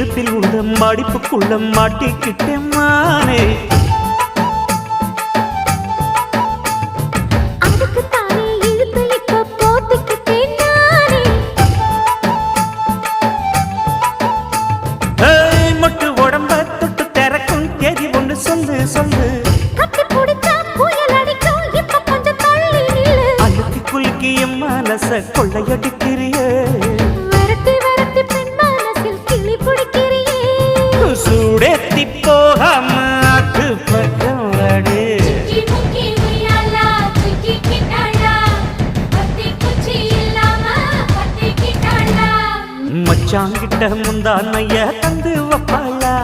இடுப்பில் உள்ள மடிப்புக்குள்ள மாட்டிக்கிட்டேன் மானே. மொட்டு உடம்ப தொட்டு திறக்கும் தேதி ஒன்று சொல்லு சொல்லு. அழுத்தி குலுக்கி என் மனச கொள்ளையடிக்கிறியே. சூடேத்தி போகாம ஆட்டு பக்கம் வாடு. மச்சாங்கிட்ட முந்தானைய தந்து வப்பாளா.